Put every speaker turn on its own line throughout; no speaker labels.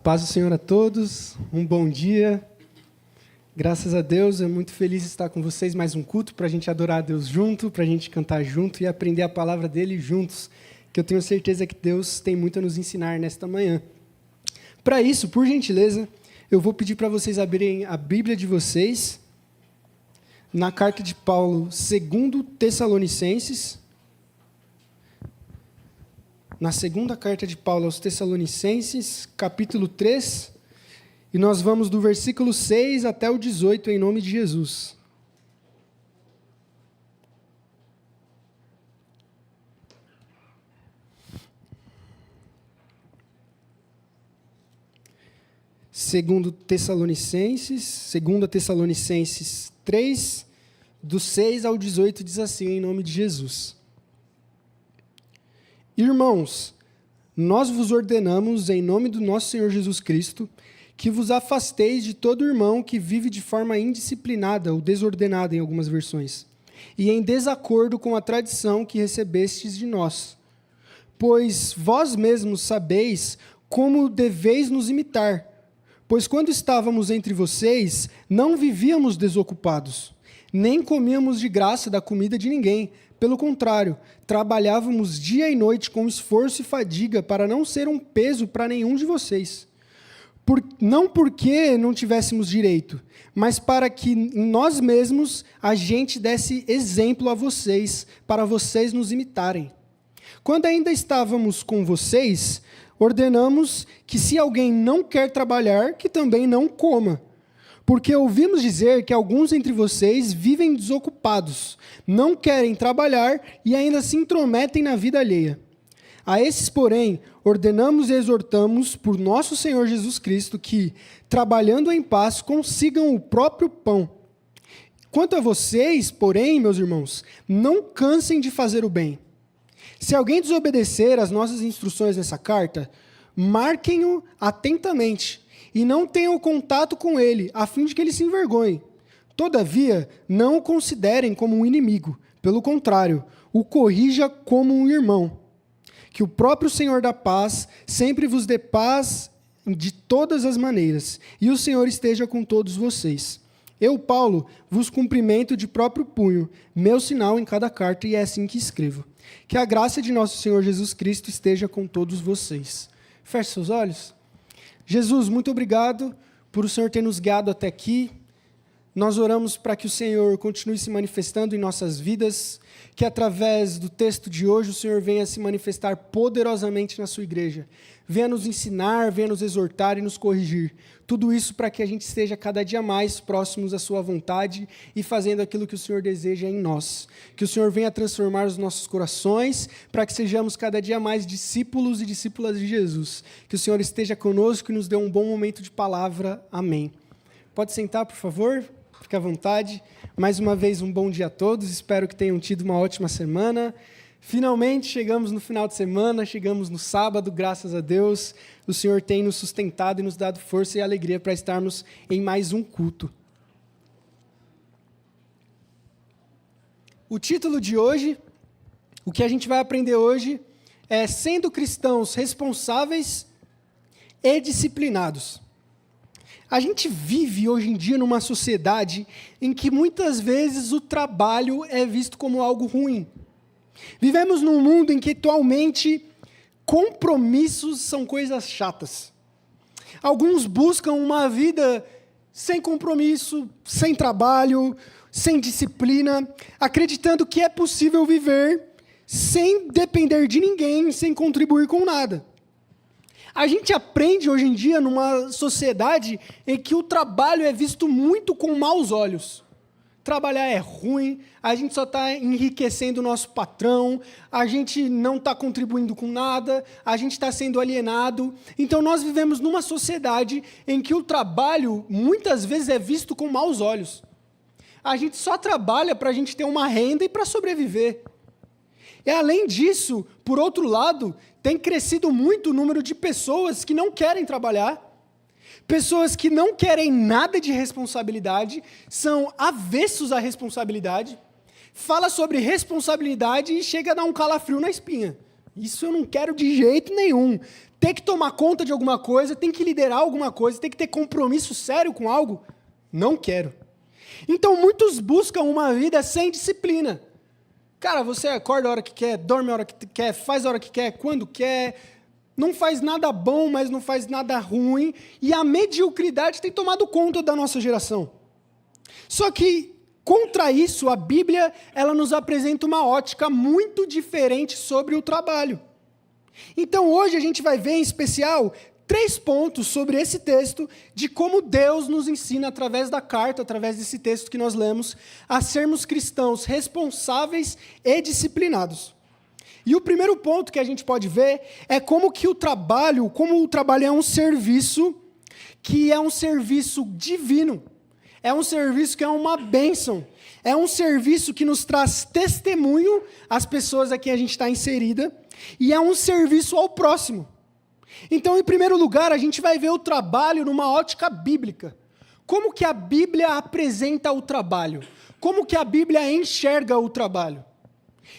Paz do Senhor a todos, um bom dia. Graças a Deus, é muito feliz estar com vocês. Mais um culto para a gente adorar a Deus junto, para a gente cantar junto e aprender a palavra dele juntos, que eu tenho certeza que Deus tem muito a nos ensinar nesta manhã. Para isso, por gentileza, eu vou pedir para vocês abrirem a Bíblia de vocês na carta de Paulo, 2 Tessalonicenses. Na segunda carta de Paulo aos Tessalonicenses, capítulo 3, e nós vamos do versículo 6 até o 18, em nome de Jesus. Segunda Tessalonicenses 3, do 6 ao 18, diz assim, em nome de Jesus. Irmãos, nós vos ordenamos, em nome do nosso Senhor Jesus Cristo, que vos afasteis de todo irmão que vive de forma indisciplinada ou desordenada em algumas versões, e em desacordo com a tradição que recebestes de nós. Pois vós mesmos sabeis como deveis nos imitar, pois quando estávamos entre vocês, não vivíamos desocupados, nem comíamos de graça da comida de ninguém. Pelo contrário, trabalhávamos dia e noite com esforço e fadiga para não ser um peso para nenhum de vocês. Não porque não tivéssemos direito, mas para que nós mesmos a gente desse exemplo a vocês, para vocês nos imitarem. Quando ainda estávamos com vocês, ordenamos que se alguém não quer trabalhar, que também não coma. Porque ouvimos dizer que alguns entre vocês vivem desocupados, não querem trabalhar e ainda se intrometem na vida alheia. A esses, porém, ordenamos e exortamos por nosso Senhor Jesus Cristo que, trabalhando em paz, consigam o próprio pão. Quanto a vocês, porém, meus irmãos, não cansem de fazer o bem. Se alguém desobedecer às nossas instruções nessa carta, marquem-o atentamente, e não tenham contato com ele, a fim de que ele se envergonhe. Todavia, não o considerem como um inimigo. Pelo contrário, o corrija como um irmão. Que o próprio Senhor da paz sempre vos dê paz de todas as maneiras, e o Senhor esteja com todos vocês. Eu, Paulo, vos cumprimento de próprio punho, meu sinal em cada carta, e é assim que escrevo. Que a graça de nosso Senhor Jesus Cristo esteja com todos vocês. Feche seus olhos. Jesus, muito obrigado por o Senhor ter nos guiado até aqui. Nós oramos para que o Senhor continue se manifestando em nossas vidas, que através do texto de hoje o Senhor venha se manifestar poderosamente na sua igreja. Venha nos ensinar, venha nos exortar e nos corrigir. Tudo isso para que a gente esteja cada dia mais próximos à sua vontade e fazendo aquilo que o Senhor deseja em nós. Que o Senhor venha transformar os nossos corações para que sejamos cada dia mais discípulos e discípulas de Jesus. Que o Senhor esteja conosco e nos dê um bom momento de palavra. Amém. Pode sentar, por favor? Fique à vontade. Mais uma vez, um bom dia a todos. Espero que tenham tido uma ótima semana. Finalmente, chegamos no final de semana, chegamos no sábado, graças a Deus. O Senhor tem nos sustentado e nos dado força e alegria para estarmos em mais um culto. O título de hoje, o que a gente vai aprender hoje, é Sendo Cristãos Responsáveis e Disciplinados. A gente vive hoje em dia numa sociedade em que muitas vezes o trabalho é visto como algo ruim. Vivemos num mundo em que atualmente compromissos são coisas chatas. Alguns buscam uma vida sem compromisso, sem trabalho, sem disciplina, acreditando que é possível viver sem depender de ninguém, sem contribuir com nada. A gente aprende hoje em dia numa sociedade em que o trabalho é visto muito com maus olhos. Trabalhar é ruim, a gente só está enriquecendo o nosso patrão, a gente não está contribuindo com nada, a gente está sendo alienado. Então, nós vivemos numa sociedade em que o trabalho, muitas vezes, é visto com maus olhos. A gente só trabalha para a gente ter uma renda e para sobreviver. E, além disso, por outro lado, tem crescido muito o número de pessoas que não querem trabalhar, pessoas que não querem nada de responsabilidade, são avessos à responsabilidade, fala sobre responsabilidade e chega a dar um calafrio na espinha. Isso eu não quero de jeito nenhum. Ter que tomar conta de alguma coisa, tem que liderar alguma coisa, tem que ter compromisso sério com algo, não quero. Então, muitos buscam uma vida sem disciplina. Cara, você acorda a hora que quer, dorme a hora que quer, faz a hora que quer, quando quer, não faz nada bom, mas não faz nada ruim, e a mediocridade tem tomado conta da nossa geração. Só que, contra isso, a Bíblia, ela nos apresenta uma ótica muito diferente sobre o trabalho. Então, hoje a gente vai ver, em especial, 3 pontos sobre esse texto, de como Deus nos ensina, através da carta, através desse texto que nós lemos, a sermos cristãos responsáveis e disciplinados. E o primeiro ponto que a gente pode ver é como o trabalho é um serviço que é um serviço divino, é um serviço que é uma bênção, é um serviço que nos traz testemunho às pessoas a quem a gente está inserida, e é um serviço ao próximo. Então, em primeiro lugar, a gente vai ver o trabalho numa ótica bíblica. Como que a Bíblia apresenta o trabalho? Como que a Bíblia enxerga o trabalho?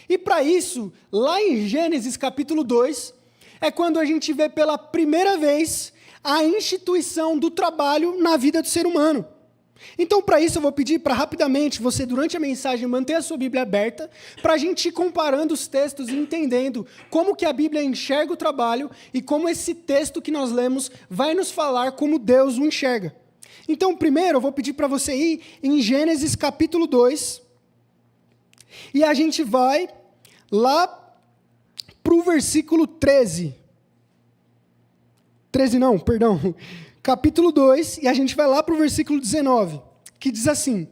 E para isso, lá em Gênesis capítulo 2, é quando a gente vê pela primeira vez a instituição do trabalho na vida do ser humano. Então, para isso, eu vou pedir para rapidamente você, durante a mensagem, manter a sua Bíblia aberta, para a gente ir comparando os textos e entendendo como que a Bíblia enxerga o trabalho e como esse texto que nós lemos vai nos falar como Deus o enxerga. Então, primeiro, eu vou pedir para você ir em Gênesis capítulo 2, e a gente vai lá para o versículo 13. 13 não, perdão. Capítulo 2, e a gente vai lá para o versículo 19, que diz assim: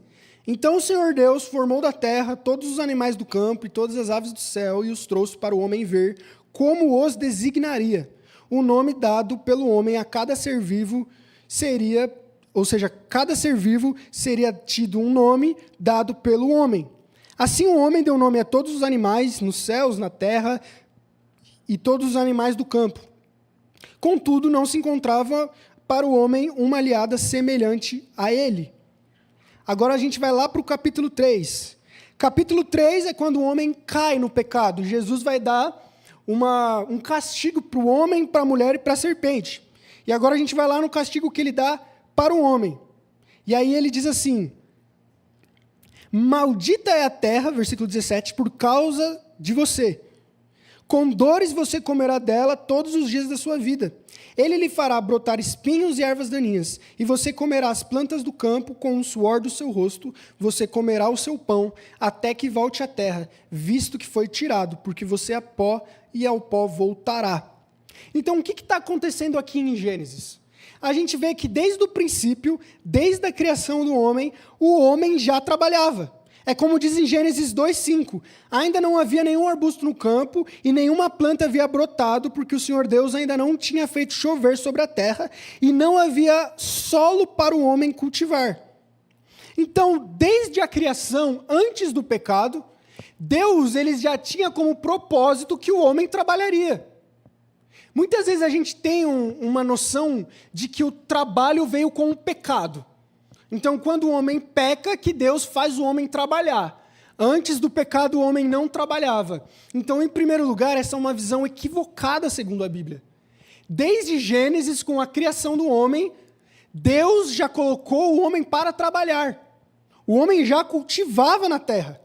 Então o Senhor Deus formou da terra todos os animais do campo e todas as aves do céu e os trouxe para o homem ver como os designaria. O nome dado pelo homem a cada ser vivo seria, ou seja, cada ser vivo seria tido um nome dado pelo homem. Assim o homem deu nome a todos os animais nos céus, na terra e todos os animais do campo. Contudo, não se encontrava para o homem uma aliada semelhante a ele. Agora a gente vai lá para o capítulo 3. Capítulo 3 é quando o homem cai no pecado. Jesus vai dar um castigo para o homem, para a mulher e para a serpente. E agora a gente vai lá no castigo que ele dá para o homem. E aí ele diz assim: Maldita é a terra, versículo 17, por causa de você. Com dores você comerá dela todos os dias da sua vida. Ele lhe fará brotar espinhos e ervas daninhas, e você comerá as plantas do campo com o suor do seu rosto, você comerá o seu pão, até que volte à terra, visto que foi tirado, porque você é pó, e ao pó voltará. Então, o que está acontecendo aqui em Gênesis? A gente vê que desde o princípio, desde a criação do homem, o homem já trabalhava. É como diz em Gênesis 2:5, ainda não havia nenhum arbusto no campo e nenhuma planta havia brotado, porque o Senhor Deus ainda não tinha feito chover sobre a terra e não havia solo para o homem cultivar. Então, desde a criação, antes do pecado, Deus ele já tinha como propósito que o homem trabalharia. Muitas vezes a gente tem uma noção de que o trabalho veio com o pecado. Então, quando o homem peca, que Deus faz o homem trabalhar. Antes do pecado, o homem não trabalhava. Então, em primeiro lugar, essa é uma visão equivocada, segundo a Bíblia. Desde Gênesis, com a criação do homem, Deus já colocou o homem para trabalhar. O homem já cultivava na terra.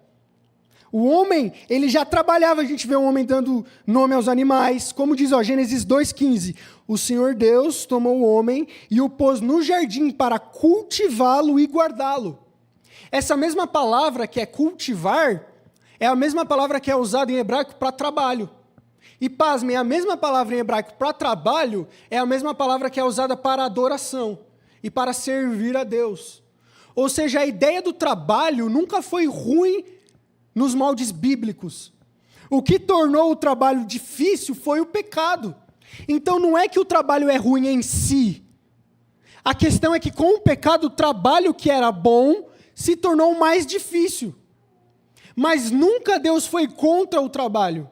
O homem, ele já trabalhava, a gente vê o homem dando nome aos animais, como diz Gênesis 2:15, o Senhor Deus tomou o homem e o pôs no jardim para cultivá-lo e guardá-lo. Essa mesma palavra que é cultivar, é a mesma palavra que é usada em hebraico para trabalho. E pasmem, a mesma palavra em hebraico para trabalho é a mesma palavra que é usada para adoração e para servir a Deus. Ou seja, a ideia do trabalho nunca foi ruim nos moldes bíblicos. O que tornou o trabalho difícil foi o pecado. Então não é que o trabalho é ruim em si. A questão é que com o pecado o trabalho que era bom se tornou mais difícil. Mas nunca Deus foi contra o trabalho.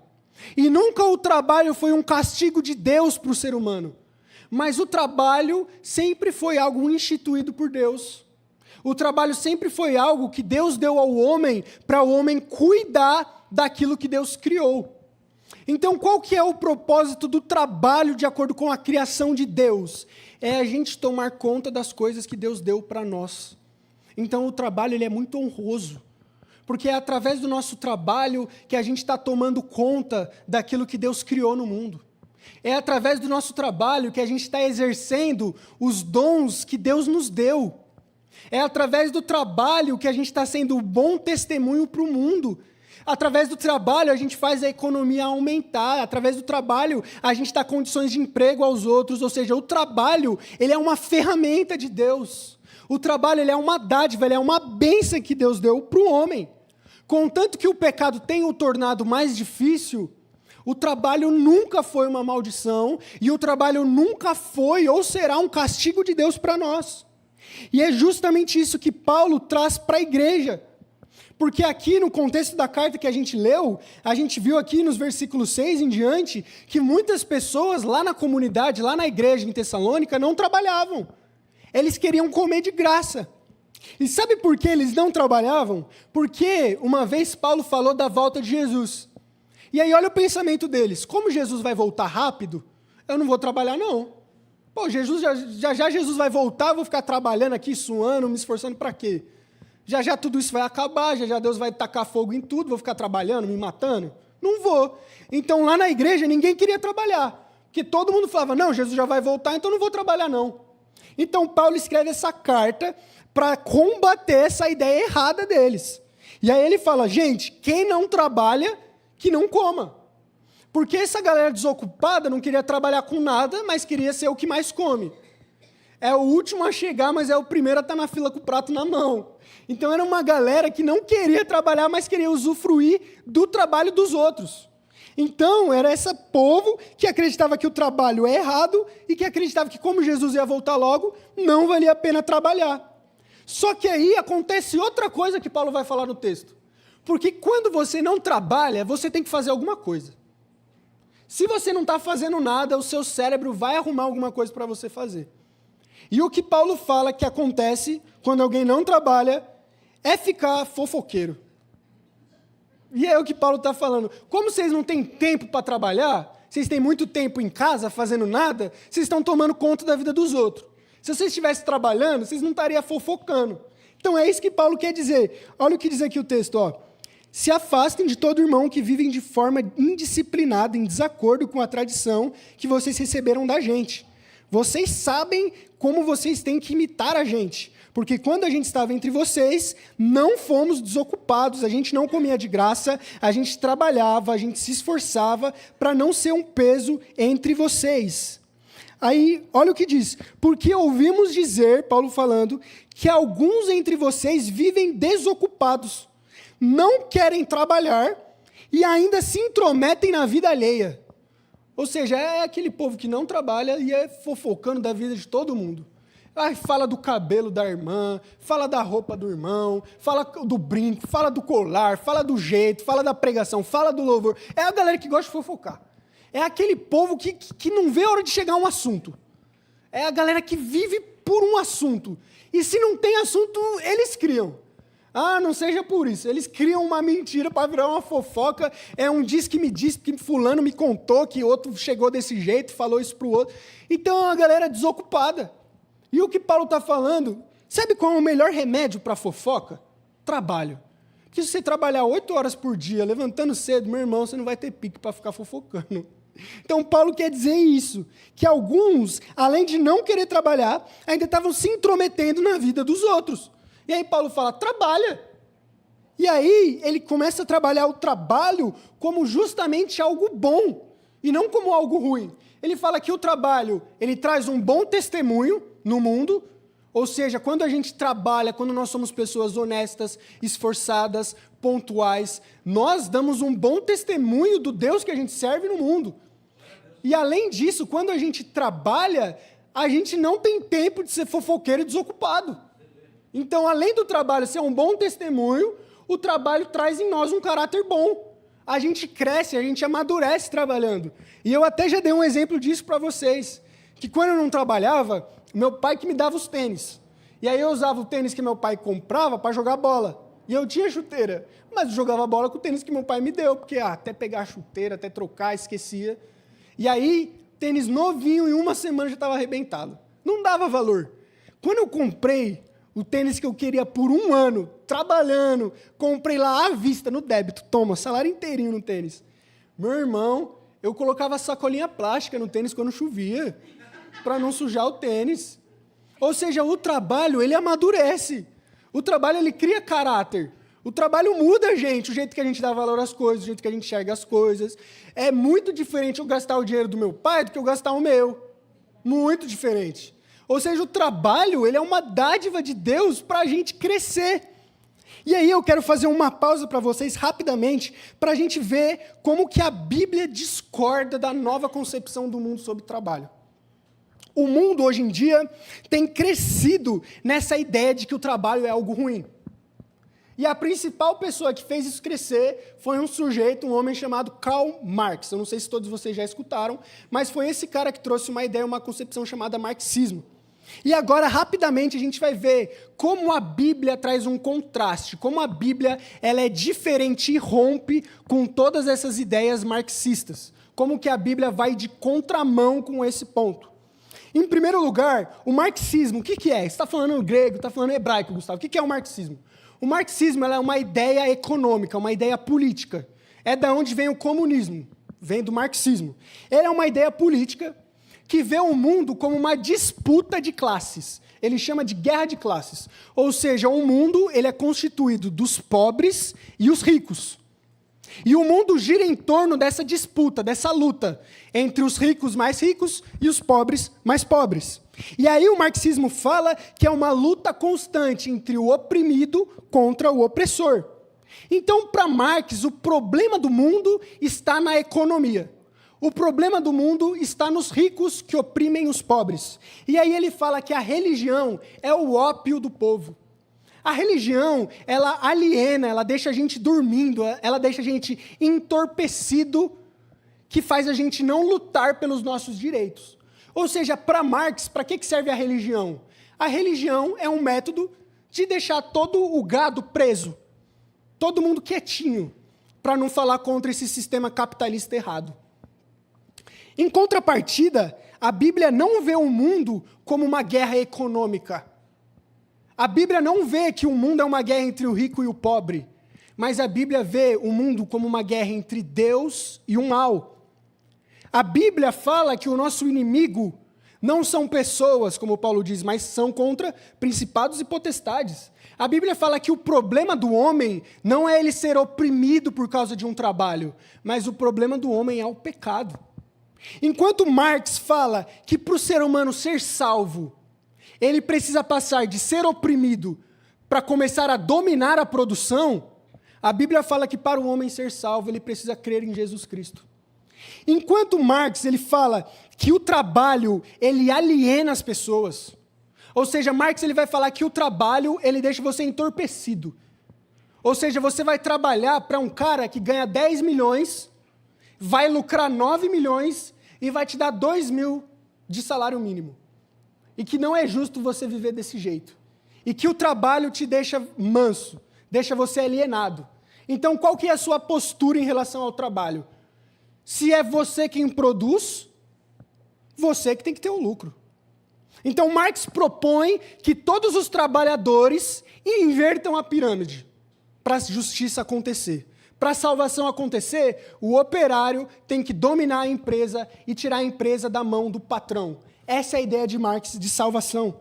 E nunca o trabalho foi um castigo de Deus para o ser humano. Mas o trabalho sempre foi algo instituído por Deus. O trabalho sempre foi algo que Deus deu ao homem para o homem cuidar daquilo que Deus criou. Então, qual que é o propósito do trabalho de acordo com a criação de Deus? É a gente tomar conta das coisas que Deus deu para nós. Então, o trabalho ele é muito honroso, porque é através do nosso trabalho que a gente está tomando conta daquilo que Deus criou no mundo. É através do nosso trabalho que a gente está exercendo os dons que Deus nos deu. É através do trabalho que a gente está sendo um bom testemunho para o mundo. Através do trabalho, a gente faz a economia aumentar. Através do trabalho, a gente dá condições de emprego aos outros. Ou seja, o trabalho, ele é uma ferramenta de Deus. O trabalho, ele é uma dádiva, ele é uma bênção que Deus deu para o homem. Contanto que o pecado tenha o tornado mais difícil, o trabalho nunca foi uma maldição e o trabalho nunca foi ou será um castigo de Deus para nós. E é justamente isso que Paulo traz para a igreja. Porque aqui no contexto da carta que a gente leu, a gente viu aqui nos versículos 6 em diante, que muitas pessoas lá na comunidade, lá na igreja em Tessalônica, não trabalhavam. Eles queriam comer de graça. E sabe por que eles não trabalhavam? Porque uma vez Paulo falou da volta de Jesus. E aí olha o pensamento deles, como Jesus vai voltar rápido, eu não vou trabalhar não. Pô, Jesus, já Jesus vai voltar, eu vou ficar trabalhando aqui, suando, me esforçando para quê? Já tudo isso vai acabar, já Deus vai tacar fogo em tudo, vou ficar trabalhando, me matando? Não vou. Então lá na igreja ninguém queria trabalhar, porque todo mundo falava, não, Jesus já vai voltar, então não vou trabalhar não. Então Paulo escreve essa carta para combater essa ideia errada deles. E aí ele fala, gente, quem não trabalha, que não coma. Porque essa galera desocupada não queria trabalhar com nada, mas queria ser o que mais come. É o último a chegar, mas é o primeiro a estar na fila com o prato na mão. Então era uma galera que não queria trabalhar, mas queria usufruir do trabalho dos outros. Então era esse povo que acreditava que o trabalho é errado e que acreditava que como Jesus ia voltar logo, não valia a pena trabalhar. Só que aí acontece outra coisa que Paulo vai falar no texto. Porque quando você não trabalha, você tem que fazer alguma coisa. Se você não está fazendo nada, o seu cérebro vai arrumar alguma coisa para você fazer. E o que Paulo fala que acontece quando alguém não trabalha é ficar fofoqueiro. E é o que Paulo está falando. Como vocês não têm tempo para trabalhar, vocês têm muito tempo em casa fazendo nada, vocês estão tomando conta da vida dos outros. Se vocês estivessem trabalhando, vocês não estariam fofocando. Então é isso que Paulo quer dizer. Olha o que diz aqui o texto, ó. Se afastem de todo irmão que vivem de forma indisciplinada, em desacordo com a tradição que vocês receberam da gente. Vocês sabem como vocês têm que imitar a gente, porque quando a gente estava entre vocês, não fomos desocupados, a gente não comia de graça, a gente trabalhava, a gente se esforçava para não ser um peso entre vocês. Aí, olha o que diz, porque ouvimos dizer, Paulo falando, que alguns entre vocês vivem desocupados, não querem trabalhar e ainda se intrometem na vida alheia. Ou seja, é aquele povo que não trabalha e é fofocando da vida de todo mundo. Ai, fala do cabelo da irmã, fala da roupa do irmão, fala do brinco, fala do colar, fala do jeito, fala da pregação, fala do louvor. É a galera que gosta de fofocar. É aquele povo que não vê a hora de chegar um assunto. É a galera que vive por um assunto. E se não tem assunto, eles criam. Ah, não seja por isso. Eles criam uma mentira para virar uma fofoca. É um diz que me disse, que fulano me contou que outro chegou desse jeito, falou isso para o outro. Então é uma galera desocupada. E o que Paulo está falando, sabe qual é o melhor remédio para fofoca? Trabalho. Porque se você trabalhar 8 horas por dia, levantando cedo, meu irmão, você não vai ter pique para ficar fofocando. Então Paulo quer dizer isso, que alguns, além de não querer trabalhar, ainda estavam se intrometendo na vida dos outros. E aí Paulo fala, trabalha. E aí ele começa a trabalhar o trabalho como justamente algo bom, e não como algo ruim. Ele fala que o trabalho, ele traz um bom testemunho no mundo, ou seja, quando a gente trabalha, quando nós somos pessoas honestas, esforçadas, pontuais, nós damos um bom testemunho do Deus que a gente serve no mundo. E além disso, quando a gente trabalha, a gente não tem tempo de ser fofoqueiro e desocupado. Então, além do trabalho ser um bom testemunho, o trabalho traz em nós um caráter bom. A gente cresce, a gente amadurece trabalhando. E eu até já dei um exemplo disso para vocês, que quando eu não trabalhava, meu pai que me dava os tênis. E aí eu usava o tênis que meu pai comprava para jogar bola. E eu tinha chuteira, mas eu jogava bola com o tênis que meu pai me deu, porque até pegar a chuteira, até trocar, esquecia. E aí, tênis novinho, em uma semana já estava arrebentado. Não dava valor. Quando eu comprei o tênis que eu queria por 1 ano, trabalhando, comprei lá à vista, no débito, toma, salário inteirinho no tênis. Meu irmão, eu colocava sacolinha plástica no tênis quando chovia, para não sujar o tênis. Ou seja, o trabalho, ele amadurece. O trabalho, ele cria caráter. O trabalho muda a gente, o jeito que a gente dá valor às coisas, o jeito que a gente enxerga as coisas. É muito diferente eu gastar o dinheiro do meu pai do que eu gastar o meu. Muito diferente. Ou seja, o trabalho, ele é uma dádiva de Deus para a gente crescer. E aí eu quero fazer uma pausa para vocês rapidamente, para a gente ver como que a Bíblia discorda da nova concepção do mundo sobre trabalho. O mundo, hoje em dia, tem crescido nessa ideia de que o trabalho é algo ruim. E a principal pessoa que fez isso crescer foi um homem chamado Karl Marx. Eu não sei se todos vocês já escutaram, mas foi esse cara que trouxe uma ideia, uma concepção chamada marxismo. E agora, rapidamente, a gente vai ver como a Bíblia traz um contraste, como a Bíblia ela é diferente e rompe com todas essas ideias marxistas. Como que a Bíblia vai de contramão com esse ponto. Em primeiro lugar, o marxismo, o que é? Você está falando grego, está falando hebraico, Gustavo. O que é o marxismo? O marxismo ela é uma ideia econômica, uma ideia política. É da onde vem o comunismo, vem do marxismo. Ele é uma ideia política que vê o mundo como uma disputa de classes. Ele chama de guerra de classes. Ou seja, o mundo ele é constituído dos pobres e os ricos. E o mundo gira em torno dessa disputa, dessa luta entre os ricos mais ricos e os pobres mais pobres. E aí o marxismo fala que é uma luta constante entre o oprimido contra o opressor. Então, para Marx, o problema do mundo está na economia. O problema do mundo está nos ricos que oprimem os pobres. E aí ele fala que a religião é o ópio do povo. A religião, ela aliena, ela deixa a gente dormindo, ela deixa a gente entorpecido, que faz a gente não lutar pelos nossos direitos. Ou seja, para Marx, para que serve a religião? A religião é um método de deixar todo o gado preso, todo mundo quietinho, para não falar contra esse sistema capitalista errado. Em contrapartida, a Bíblia não vê o mundo como uma guerra econômica. A Bíblia não vê que o mundo é uma guerra entre o rico e o pobre, mas a Bíblia vê o mundo como uma guerra entre Deus e o mal. A Bíblia fala que o nosso inimigo não são pessoas, como Paulo diz, mas são contra principados e potestades. A Bíblia fala que o problema do homem não é ele ser oprimido por causa de um trabalho, mas o problema do homem é o pecado. Enquanto Marx fala que para o ser humano ser salvo, ele precisa passar de ser oprimido para começar a dominar a produção, a Bíblia fala que para o homem ser salvo, ele precisa crer em Jesus Cristo. Enquanto Marx ele fala que o trabalho ele aliena as pessoas, ou seja, Marx ele vai falar que o trabalho ele deixa você entorpecido. Ou seja, você vai trabalhar para um cara que ganha 10 milhões, vai lucrar 9 milhões e vai te dar 2 mil de salário mínimo. E que não é justo você viver desse jeito. E que o trabalho te deixa manso, deixa você alienado. Então, qual que é a sua postura em relação ao trabalho? Se é você quem produz, você que tem que ter o lucro. Então, Marx propõe que todos os trabalhadores invertam a pirâmide para a justiça acontecer. Para a salvação acontecer, o operário tem que dominar a empresa e tirar a empresa da mão do patrão. Essa é a ideia de Marx de salvação.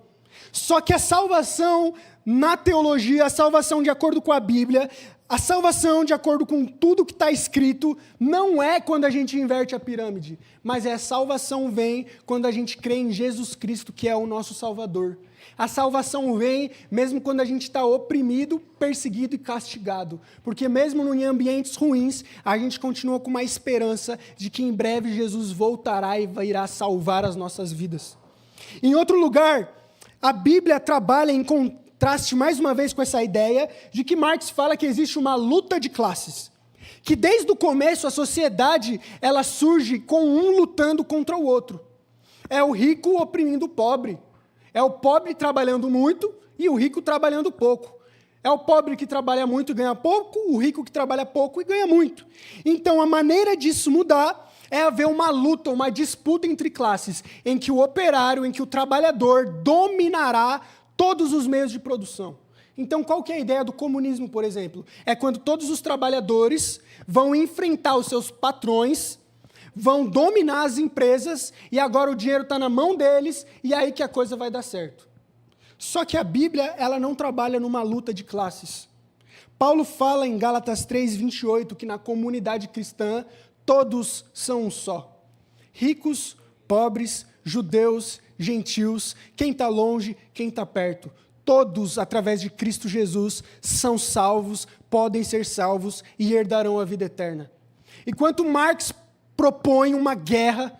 Só que a salvação na teologia, a salvação de acordo com a Bíblia, a salvação de acordo com tudo que está escrito, não é quando a gente inverte a pirâmide, mas a salvação vem quando a gente crê em Jesus Cristo, que é o nosso Salvador. A salvação vem mesmo quando a gente está oprimido, perseguido e castigado. Porque mesmo em ambientes ruins, a gente continua com uma esperança de que em breve Jesus voltará e irá salvar as nossas vidas. Em outro lugar, a Bíblia trabalha em contraste mais uma vez com essa ideia de que Marx fala que existe uma luta de classes. Que desde o começo a sociedade ela surge com um lutando contra o outro. É o rico oprimindo o pobre. É o pobre trabalhando muito e o rico trabalhando pouco. É o pobre que trabalha muito e ganha pouco, o rico que trabalha pouco e ganha muito. Então, a maneira disso mudar é haver uma luta, uma disputa entre classes, em que o operário, em que o trabalhador dominará todos os meios de produção. Então, qual que é a ideia do comunismo, por exemplo? É quando todos os trabalhadores vão enfrentar os seus patrões, vão dominar as empresas, e agora o dinheiro está na mão deles, e aí que a coisa vai dar certo. Só que a Bíblia, ela não trabalha numa luta de classes. Paulo fala em Gálatas 3:28 que na comunidade cristã todos são um só. Ricos, pobres, judeus, gentios, quem está longe, quem está perto. Todos, através de Cristo Jesus, são salvos, podem ser salvos e herdarão a vida eterna. Enquanto Marx propõe uma guerra,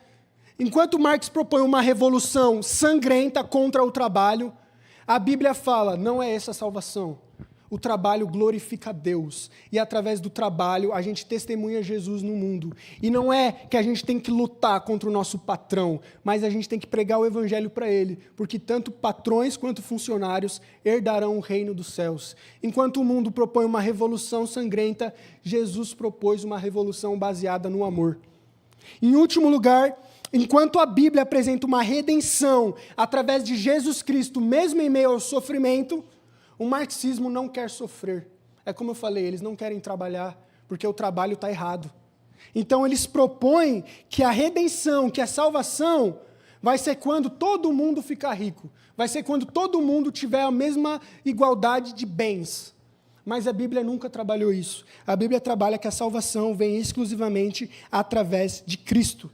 enquanto Marx propõe uma revolução sangrenta contra o trabalho, a Bíblia fala, não é essa a salvação. O trabalho glorifica a Deus. E através do trabalho, a gente testemunha Jesus no mundo. E não é que a gente tem que lutar contra o nosso patrão, mas a gente tem que pregar o evangelho para ele. Porque tanto patrões quanto funcionários herdarão o reino dos céus. Enquanto o mundo propõe uma revolução sangrenta, Jesus propôs uma revolução baseada no amor. Em último lugar, enquanto a Bíblia apresenta uma redenção através de Jesus Cristo, mesmo em meio ao sofrimento, o marxismo não quer sofrer. É como eu falei, eles não querem trabalhar, porque o trabalho está errado. Então eles propõem que a redenção, que a salvação, vai ser quando todo mundo ficar rico. Vai ser quando todo mundo tiver a mesma igualdade de bens. Mas a Bíblia nunca trabalhou isso. A Bíblia trabalha que a salvação vem exclusivamente através de Cristo.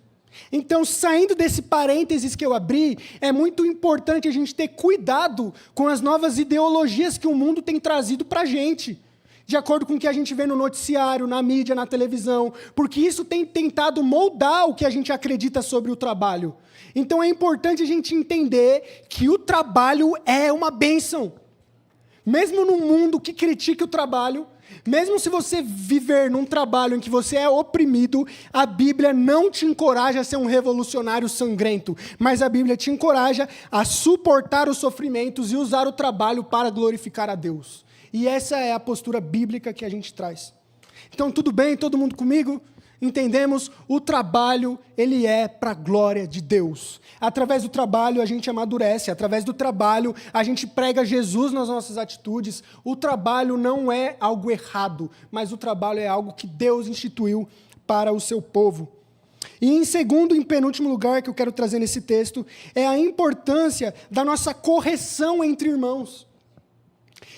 Então, saindo desse parênteses que eu abri, é muito importante a gente ter cuidado com as novas ideologias que o mundo tem trazido para a gente, de acordo com o que a gente vê no noticiário, na mídia, na televisão, porque isso tem tentado moldar o que a gente acredita sobre o trabalho. Então, é importante a gente entender que o trabalho é uma bênção. Mesmo num mundo que critica o trabalho, mesmo se você viver num trabalho em que você é oprimido, a Bíblia não te encoraja a ser um revolucionário sangrento, mas a Bíblia te encoraja a suportar os sofrimentos e usar o trabalho para glorificar a Deus. E essa é a postura bíblica que a gente traz. Então, tudo bem? Todo mundo comigo? Entendemos? O trabalho, ele é para a glória de Deus. Através do trabalho, a gente amadurece. Através do trabalho, a gente prega Jesus nas nossas atitudes. O trabalho não é algo errado, mas o trabalho é algo que Deus instituiu para o seu povo. E em segundo e penúltimo lugar que eu quero trazer nesse texto, é a importância da nossa correção entre irmãos.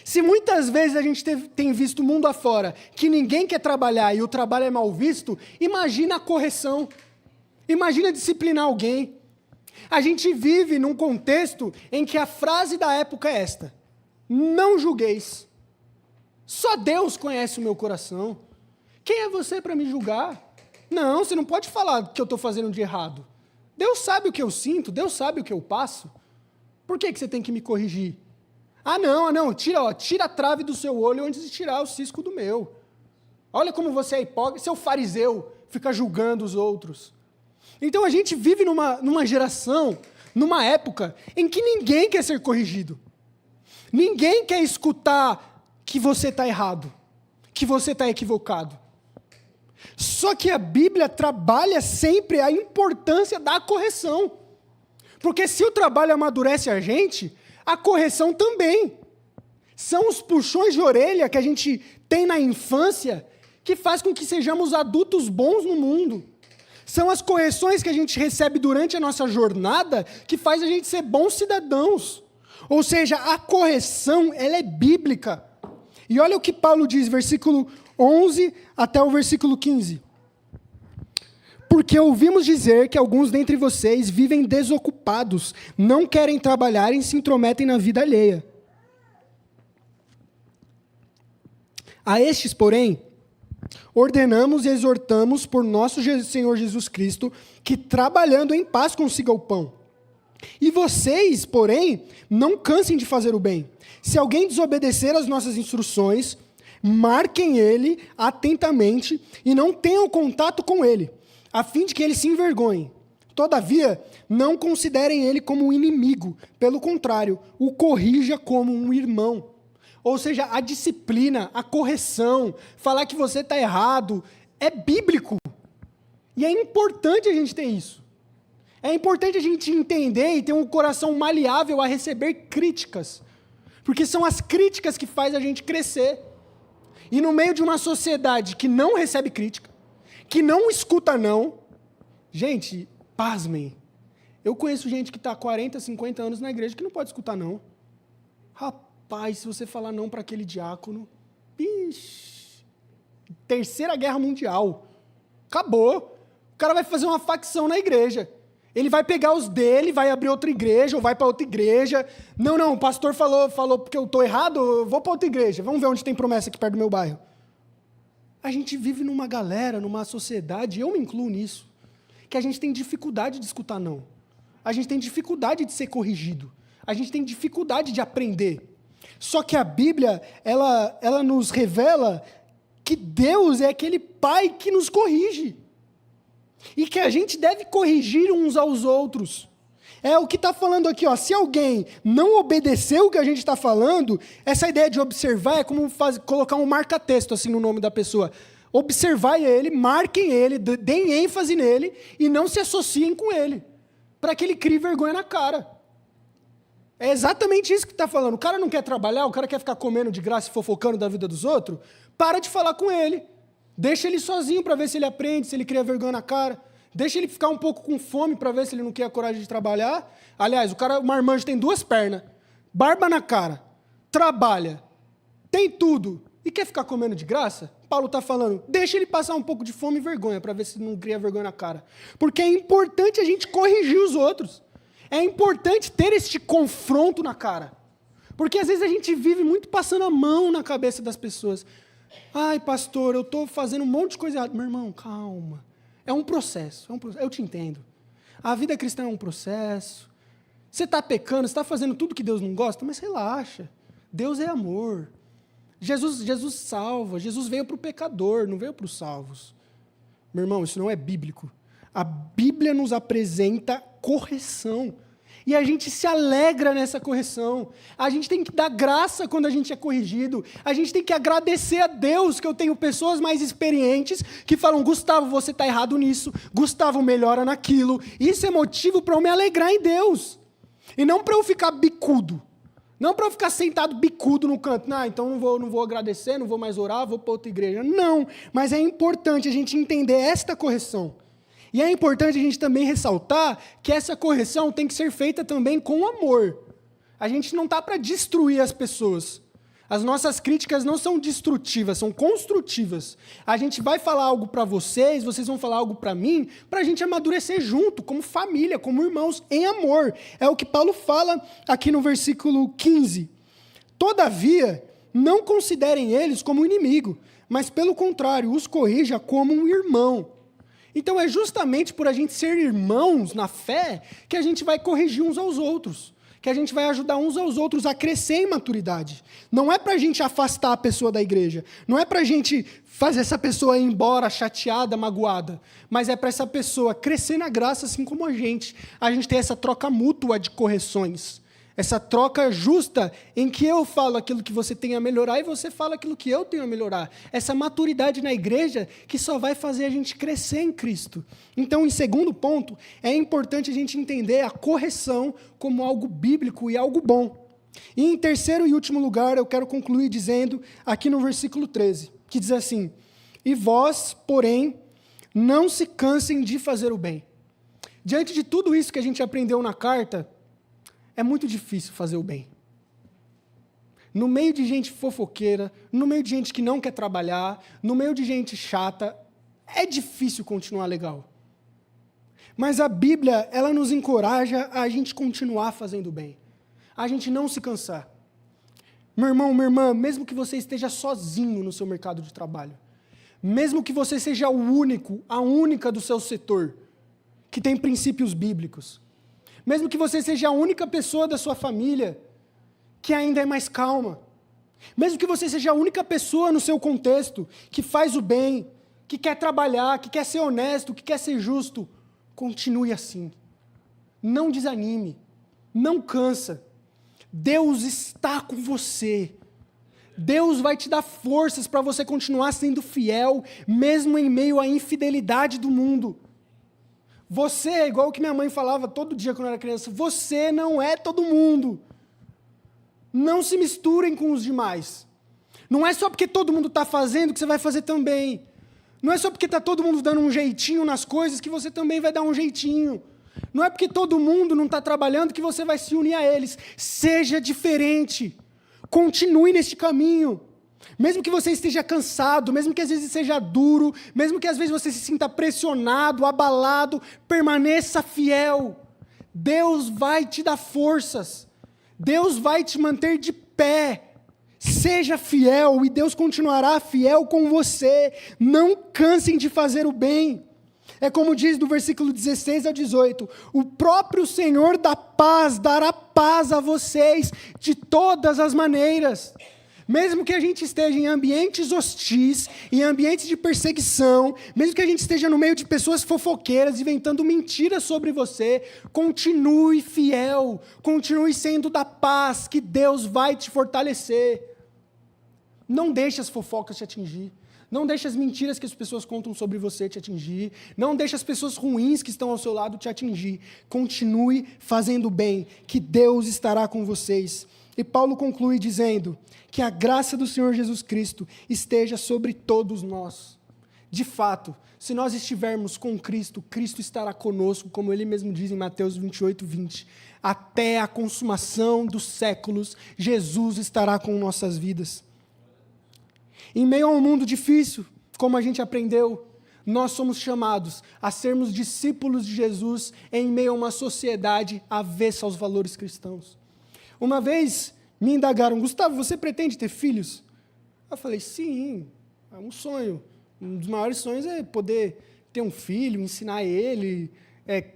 Se muitas vezes a gente tem visto o mundo afora que ninguém quer trabalhar e o trabalho é mal visto, imagina a correção. Imagina disciplinar alguém. A gente vive num contexto em que a frase da época é esta: não julgueis. Só Deus conhece o meu coração. Quem é você para me julgar? Não, você não pode falar que eu estou fazendo de errado. Deus sabe o que eu sinto, Deus sabe o que eu passo. Por que você tem que me corrigir? Ah, não, tira a trave do seu olho antes de tirar o cisco do meu. Olha como você é hipócrita, seu fariseu, fica julgando os outros. Então a gente vive numa geração, numa época, em que ninguém quer ser corrigido. Ninguém quer escutar que você está errado, que você está equivocado. Só que a Bíblia trabalha sempre a importância da correção. Porque se o trabalho amadurece a gente, a correção também. São os puxões de orelha que a gente tem na infância que faz com que sejamos adultos bons no mundo. São as correções que a gente recebe durante a nossa jornada que faz a gente ser bons cidadãos. Ou seja, a correção, ela é bíblica. E olha o que Paulo diz, versículo 11 até o versículo 15. Porque ouvimos dizer que alguns dentre vocês vivem desocupados, não querem trabalhar e se intrometem na vida alheia. A estes, porém, ordenamos e exortamos por nosso Senhor Jesus Cristo que, trabalhando em paz, consiga o pão. E vocês, porém, não cansem de fazer o bem. Se alguém desobedecer às nossas instruções, marquem ele atentamente e não tenham contato com ele, a fim de que ele se envergonhe. Todavia, não considerem ele como um inimigo. Pelo contrário, o corrija como um irmão. Ou seja, a disciplina, a correção, falar que você está errado, é bíblico. E é importante a gente ter isso. É importante a gente entender e ter um coração maleável a receber críticas. Porque são as críticas que fazem a gente crescer. E no meio de uma sociedade que não recebe crítica, que não escuta não, gente, pasmem. Eu conheço gente que está há 40, 50 anos na igreja que não pode escutar não. Rapaz, se você falar não para aquele diácono, ixi, Terceira Guerra Mundial. Acabou. O cara vai fazer uma facção na igreja. Ele vai pegar os dele, vai abrir outra igreja, ou vai para outra igreja. Não, o pastor falou porque eu estou errado, eu vou para outra igreja. Vamos ver onde tem promessa aqui perto do meu bairro. A gente vive numa galera, numa sociedade, eu me incluo nisso, que a gente tem dificuldade de escutar não. A gente tem dificuldade de ser corrigido. A gente tem dificuldade de aprender. Só que a Bíblia, ela nos revela que Deus é aquele Pai que nos corrige. E que a gente deve corrigir uns aos outros. É o que está falando aqui, ó. Se alguém não obedeceu o que a gente está falando, essa ideia de observar é como colocar um marca-texto assim no nome da pessoa. Observai ele, marquem ele, deem ênfase nele e não se associem com ele, para que ele crie vergonha na cara. É exatamente isso que está falando. O cara não quer trabalhar, o cara quer ficar comendo de graça e fofocando da vida dos outros, para de falar com ele. Deixa ele sozinho para ver se ele aprende, se ele cria vergonha na cara. Deixa ele ficar um pouco com fome para ver se ele não quer a coragem de trabalhar. Aliás, o marmanjo tem 2 pernas, barba na cara, trabalha, tem tudo e quer ficar comendo de graça? Paulo está falando, deixa ele passar um pouco de fome e vergonha para ver se não cria vergonha na cara. Porque é importante a gente corrigir os outros. É importante ter este confronto na cara. Porque às vezes a gente vive muito passando a mão na cabeça das pessoas. Ai, pastor, eu estou fazendo um monte de coisa errada. Meu irmão, calma. É um processo. Eu te entendo. A vida cristã é um processo. Você está pecando, você está fazendo tudo que Deus não gosta, mas relaxa. Deus é amor. Jesus salva. Jesus veio para o pecador, não veio para os salvos. Meu irmão, isso não é bíblico. A Bíblia nos apresenta correção. E a gente se alegra nessa correção. A gente tem que dar graça quando a gente é corrigido. A gente tem que agradecer a Deus que eu tenho pessoas mais experientes que falam, Gustavo, você está errado nisso. Gustavo, melhora naquilo. Isso é motivo para eu me alegrar em Deus. E não para eu ficar bicudo. Não para eu ficar sentado bicudo no canto. Então não vou agradecer, não vou mais orar, vou para outra igreja. Não, mas é importante a gente entender esta correção. E é importante a gente também ressaltar que essa correção tem que ser feita também com amor. A gente não está para destruir as pessoas. As nossas críticas não são destrutivas, são construtivas. A gente vai falar algo para vocês, vocês vão falar algo para mim, para a gente amadurecer junto, como família, como irmãos, em amor. É o que Paulo fala aqui no versículo 15. Todavia, não considerem eles como inimigo, mas pelo contrário, os corrija como um irmão. Então é justamente por a gente ser irmãos na fé que a gente vai corrigir uns aos outros, que a gente vai ajudar uns aos outros a crescer em maturidade. Não é para a gente afastar a pessoa da igreja, não é para a gente fazer essa pessoa ir embora chateada, magoada, mas é para essa pessoa crescer na graça assim como a gente ter essa troca mútua de correções. Essa troca justa em que eu falo aquilo que você tem a melhorar e você fala aquilo que eu tenho a melhorar. Essa maturidade na igreja que só vai fazer a gente crescer em Cristo. Então, em segundo ponto, é importante a gente entender a correção como algo bíblico e algo bom. E em terceiro e último lugar, eu quero concluir dizendo, aqui no versículo 13, que diz assim, e vós, porém, não se cansem de fazer o bem. Diante de tudo isso que a gente aprendeu na carta, é muito difícil fazer o bem. No meio de gente fofoqueira, no meio de gente que não quer trabalhar, no meio de gente chata, é difícil continuar legal. Mas a Bíblia, ela nos encoraja a gente continuar fazendo o bem. A gente não se cansar. Meu irmão, minha irmã, mesmo que você esteja sozinho no seu mercado de trabalho, mesmo que você seja o único, a única do seu setor, que tem princípios bíblicos, mesmo que você seja a única pessoa da sua família que ainda é mais calma, mesmo que você seja a única pessoa no seu contexto que faz o bem, que quer trabalhar, que quer ser honesto, que quer ser justo, continue assim. Não desanime, não cansa. Deus está com você. Deus vai te dar forças para você continuar sendo fiel, mesmo em meio à infidelidade do mundo. Você é igual o que minha mãe falava todo dia quando eu era criança, você não é todo mundo. Não se misturem com os demais. Não é só porque todo mundo está fazendo que você vai fazer também. Não é só porque está todo mundo dando um jeitinho nas coisas que você também vai dar um jeitinho. Não é porque todo mundo não está trabalhando que você vai se unir a eles. Seja diferente. Continue neste caminho. Mesmo que você esteja cansado, mesmo que às vezes seja duro, mesmo que às vezes você se sinta pressionado, abalado, permaneça fiel. Deus vai te dar forças. Deus vai te manter de pé. Seja fiel e Deus continuará fiel com você. Não cansem de fazer o bem. É como diz do versículo 16 ao 18, o próprio Senhor da paz dará paz a vocês de todas as maneiras. Mesmo que a gente esteja em ambientes hostis, em ambientes de perseguição, mesmo que a gente esteja no meio de pessoas fofoqueiras, inventando mentiras sobre você, continue fiel, continue sendo da paz, que Deus vai te fortalecer. Não deixe as fofocas te atingir. Não deixe as mentiras que as pessoas contam sobre você te atingir. Não deixe as pessoas ruins que estão ao seu lado te atingir. Continue fazendo bem, que Deus estará com vocês. E Paulo conclui dizendo que a graça do Senhor Jesus Cristo esteja sobre todos nós. De fato, se nós estivermos com Cristo, Cristo estará conosco, como ele mesmo diz em Mateus 28:20. Até a consumação dos séculos, Jesus estará com nossas vidas. Em meio a um mundo difícil, como a gente aprendeu, nós somos chamados a sermos discípulos de Jesus em meio a uma sociedade avessa aos valores cristãos. Uma vez me indagaram, Gustavo, você pretende ter filhos? Eu falei, sim, é um sonho. Um dos maiores sonhos é poder ter um filho, ensinar ele.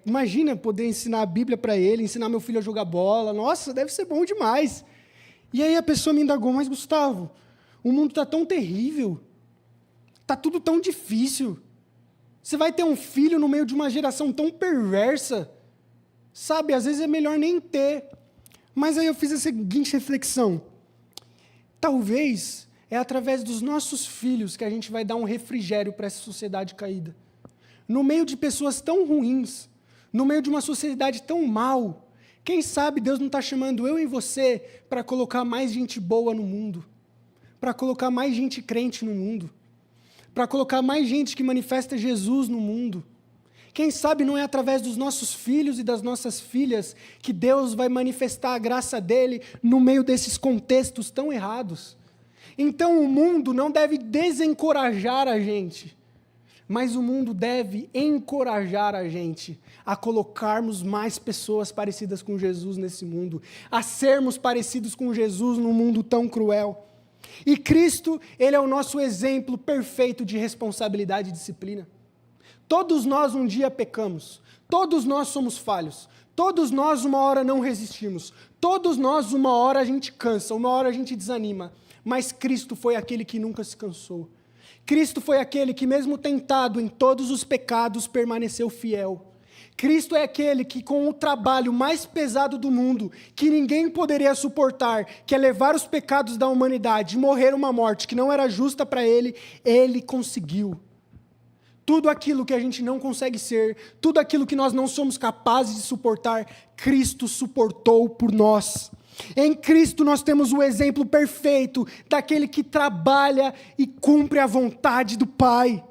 Imagina poder ensinar a Bíblia para ele, ensinar meu filho a jogar bola. Nossa, deve ser bom demais. E aí a pessoa me indagou, mas Gustavo, o mundo está tão terrível, está tudo tão difícil. Você vai ter um filho no meio de uma geração tão perversa. Sabe, às vezes é melhor nem ter. Mas aí eu fiz a seguinte reflexão. Talvez é através dos nossos filhos que a gente vai dar um refrigério para essa sociedade caída. No meio de pessoas tão ruins, no meio de uma sociedade tão mal, quem sabe Deus não está chamando eu e você para colocar mais gente boa no mundo, para colocar mais gente crente no mundo, para colocar mais gente que manifesta Jesus no mundo. Quem sabe não é através dos nossos filhos e das nossas filhas que Deus vai manifestar a graça dele no meio desses contextos tão errados. Então o mundo não deve desencorajar a gente, mas o mundo deve encorajar a gente a colocarmos mais pessoas parecidas com Jesus nesse mundo, a sermos parecidos com Jesus num mundo tão cruel. E Cristo, ele é o nosso exemplo perfeito de responsabilidade e disciplina. Todos nós um dia pecamos, todos nós somos falhos, todos nós uma hora não resistimos, todos nós uma hora a gente cansa, uma hora a gente desanima, mas Cristo foi aquele que nunca se cansou. Cristo foi aquele que mesmo tentado em todos os pecados permaneceu fiel. Cristo é aquele que com o trabalho mais pesado do mundo, que ninguém poderia suportar, que é levar os pecados da humanidade, morrer uma morte que não era justa para ele, ele conseguiu. Tudo aquilo que a gente não consegue ser, tudo aquilo que nós não somos capazes de suportar, Cristo suportou por nós. Em Cristo nós temos o exemplo perfeito daquele que trabalha e cumpre a vontade do Pai.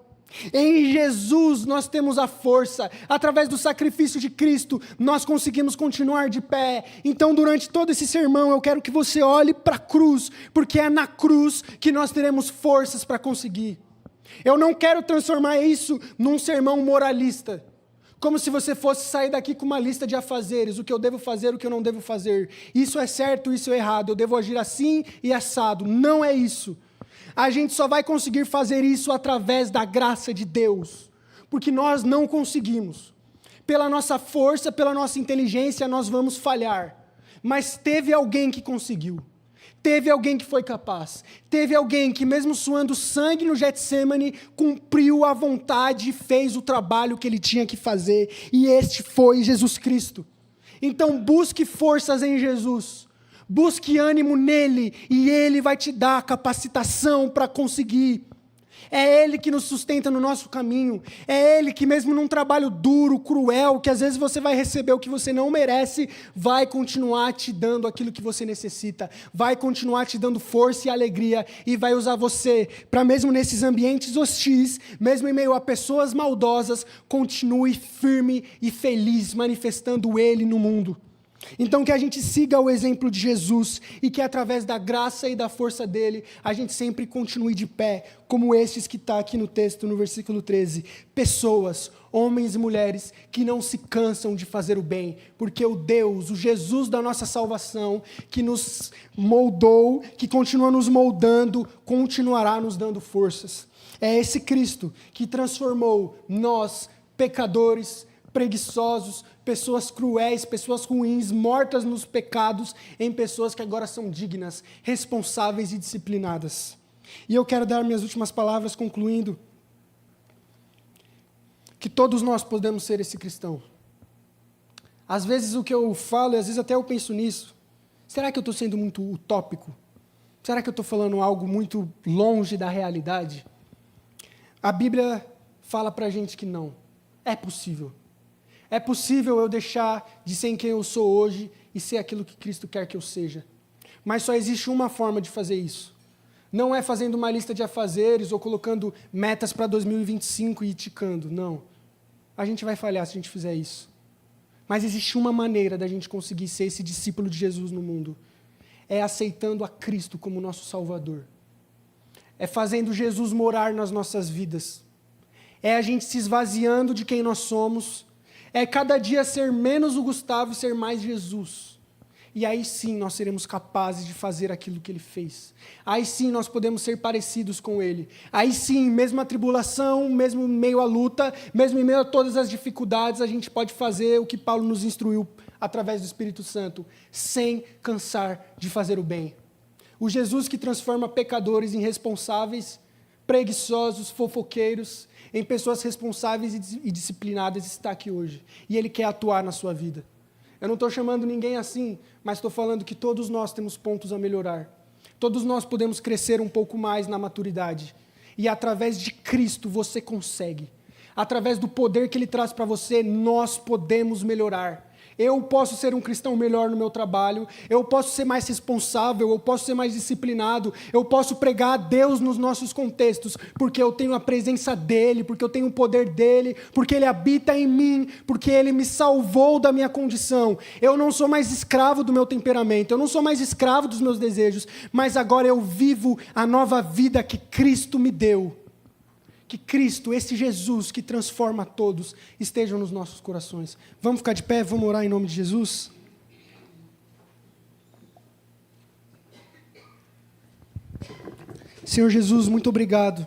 Em Jesus nós temos a força, através do sacrifício de Cristo, nós conseguimos continuar de pé. Então durante todo esse sermão eu quero que você olhe para a cruz, porque é na cruz que nós teremos forças para conseguir. Eu não quero transformar isso num sermão moralista, como se você fosse sair daqui com uma lista de afazeres, o que eu devo fazer, o que eu não devo fazer. Isso é certo, isso é errado, eu devo agir assim e assado. Não é isso. A gente só vai conseguir fazer isso através da graça de Deus, porque nós não conseguimos. Pela nossa força, pela nossa inteligência, nós vamos falhar. Mas teve alguém que conseguiu. Teve alguém que foi capaz. Teve alguém que, mesmo suando sangue no Getsemane, cumpriu a vontade e fez o trabalho que ele tinha que fazer. E este foi Jesus Cristo. Então busque forças em Jesus. Busque ânimo nele e ele vai te dar capacitação para conseguir. É Ele que nos sustenta no nosso caminho. É Ele que, mesmo num trabalho duro, cruel, que às vezes você vai receber o que você não merece, vai continuar te dando aquilo que você necessita. Vai continuar te dando força e alegria. E vai usar você para, mesmo nesses ambientes hostis, mesmo em meio a pessoas maldosas, continue firme e feliz, manifestando Ele no mundo. Então que a gente siga o exemplo de Jesus e que através da graça e da força dele, a gente sempre continue de pé, como esses que está aqui no texto, no versículo 13. Pessoas, homens e mulheres, que não se cansam de fazer o bem, porque o Deus, o Jesus da nossa salvação, que nos moldou, que continua nos moldando, continuará nos dando forças. É esse Cristo que transformou nós, pecadores, preguiçosos, pessoas cruéis, pessoas ruins, mortas nos pecados, em pessoas que agora são dignas, responsáveis e disciplinadas. E eu quero dar minhas últimas palavras concluindo que todos nós podemos ser esse cristão. Às vezes o que eu falo, e às vezes até eu penso nisso, será que eu estou sendo muito utópico? Será que eu estou falando algo muito longe da realidade? A Bíblia fala para a gente que não. É possível. É possível eu deixar de ser quem eu sou hoje e ser aquilo que Cristo quer que eu seja. Mas só existe uma forma de fazer isso. Não é fazendo uma lista de afazeres ou colocando metas para 2025 e ticando. Não. A gente vai falhar se a gente fizer isso. Mas existe uma maneira da gente conseguir ser esse discípulo de Jesus no mundo. É aceitando a Cristo como nosso Salvador. É fazendo Jesus morar nas nossas vidas. É a gente se esvaziando de quem nós somos. É cada dia ser menos o Gustavo e ser mais Jesus. E aí sim nós seremos capazes de fazer aquilo que Ele fez. Aí sim nós podemos ser parecidos com Ele. Aí sim, mesmo a tribulação, mesmo em meio à luta, mesmo em meio a todas as dificuldades, a gente pode fazer o que Paulo nos instruiu através do Espírito Santo, sem cansar de fazer o bem. O Jesus que transforma pecadores em responsáveis, preguiçosos, fofoqueiros, em pessoas responsáveis e disciplinadas, está aqui hoje. E Ele quer atuar na sua vida. Eu não estou chamando ninguém assim, mas estou falando que todos nós temos pontos a melhorar. Todos nós podemos crescer um pouco mais na maturidade. E através de Cristo você consegue. Através do poder que Ele traz para você, nós podemos melhorar. Eu posso ser um cristão melhor no meu trabalho, eu posso ser mais responsável, eu posso ser mais disciplinado, eu posso pregar a Deus nos nossos contextos, porque eu tenho a presença dEle, porque eu tenho o poder dEle, porque Ele habita em mim, porque Ele me salvou da minha condição. Eu não sou mais escravo do meu temperamento, eu não sou mais escravo dos meus desejos, mas agora eu vivo a nova vida que Cristo me deu. Que Cristo, esse Jesus que transforma todos, estejam nos nossos corações. Vamos ficar de pé, vamos orar em nome de Jesus? Senhor Jesus, muito obrigado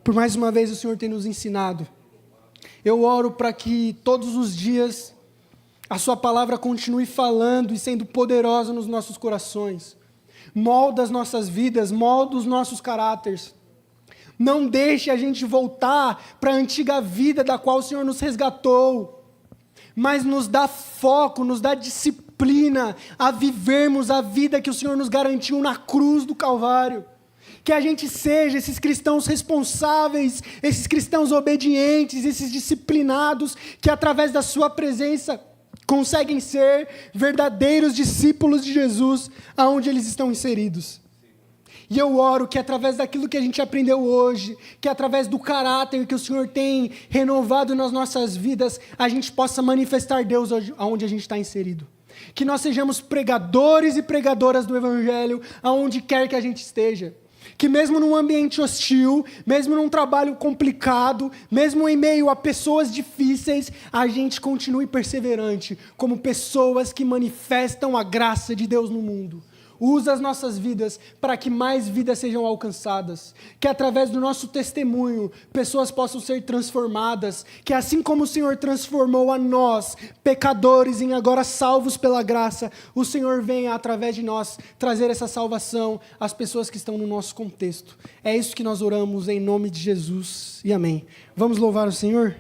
por mais uma vez o Senhor ter nos ensinado. Eu oro para que todos os dias a Sua palavra continue falando e sendo poderosa nos nossos corações. Molda as nossas vidas, molda os nossos caráteres. Não deixe a gente voltar para a antiga vida da qual o Senhor nos resgatou, mas nos dá foco, nos dá disciplina a vivermos a vida que o Senhor nos garantiu na cruz do Calvário. Que a gente seja esses cristãos responsáveis, esses cristãos obedientes, esses disciplinados, que através da Sua presença conseguem ser verdadeiros discípulos de Jesus, aonde eles estão inseridos. E eu oro que através daquilo que a gente aprendeu hoje, que através do caráter que o Senhor tem renovado nas nossas vidas, a gente possa manifestar Deus aonde a gente está inserido. Que nós sejamos pregadores e pregadoras do Evangelho aonde quer que a gente esteja. Que mesmo num ambiente hostil, mesmo num trabalho complicado, mesmo em meio a pessoas difíceis, a gente continue perseverante, como pessoas que manifestam a graça de Deus no mundo. Usa as nossas vidas para que mais vidas sejam alcançadas. Que através do nosso testemunho, pessoas possam ser transformadas. Que assim como o Senhor transformou a nós, pecadores, em agora salvos pela graça, o Senhor venha através de nós trazer essa salvação às pessoas que estão no nosso contexto. É isso que nós oramos em nome de Jesus. E amém. Vamos louvar o Senhor?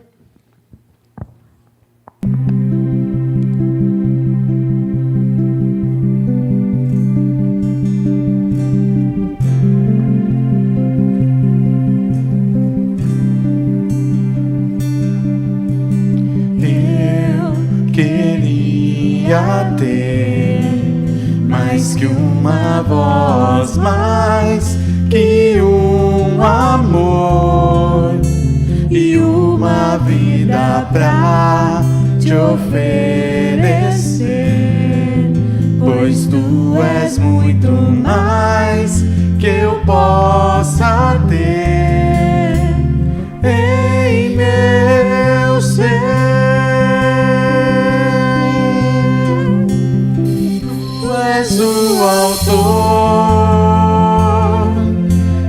queria ter mais que uma voz, mais que um amor e uma vida pra te oferecer, pois tu és muito mais que eu possa ter em meu ser. Tu és o autor,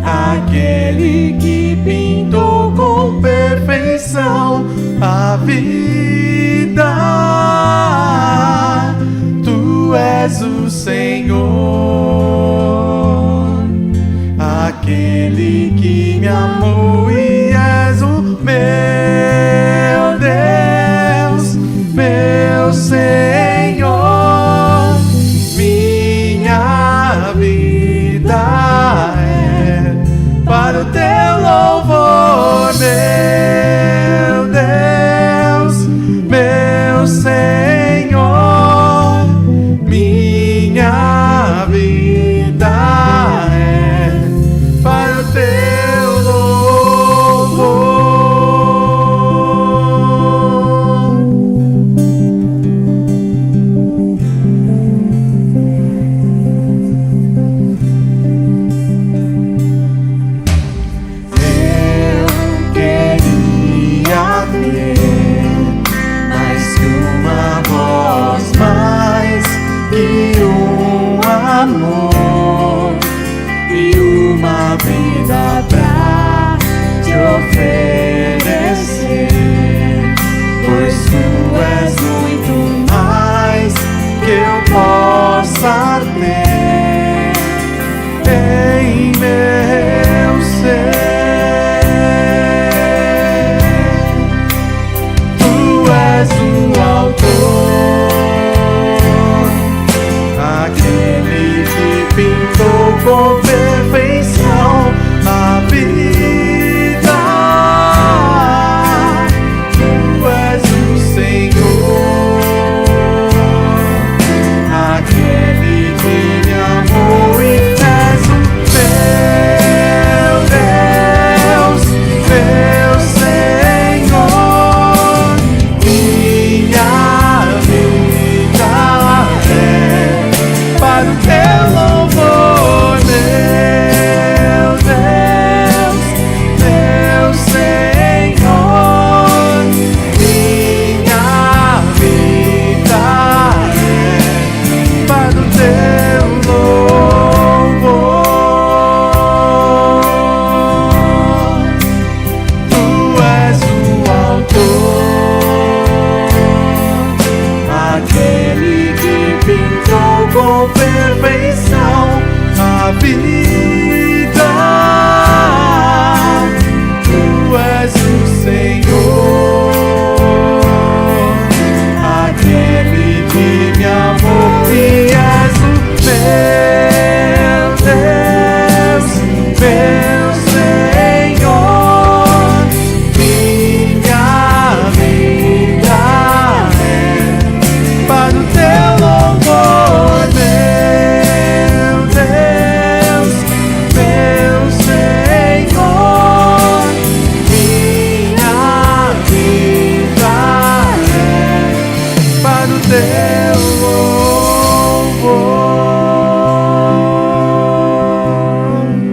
aquele que pintou com perfeição a vida. Tu és o Senhor, aquele que me amou, e és o meu Deus, meu Senhor. Minha vida é para o teu louvor, meu Deus, meu Senhor. Minha vida é para o teu louvor. Eu queria ter mais que uma voz, mais que um amor e uma vida pra te oferecer, pois tu és muito mais que eu possa ter em meu ser. Tu és o autor, aquele que pintou com perfeição a vida. Tu és o Senhor, aquele que me amou, e és o meu Deus, meu Senhor. Minha vida é para o teu louvor, meu Deus, meu Senhor. Minha vida é para o teu louvor. Tu és o autor, aquele que pintou com perfeição a vida. Tu és o Senhor, aquele que me amou, e és o meu Deus, meu Senhor. Minha vida é para o teu louvor, meu Deus, meu Senhor. Minha vida é para o teu louvor.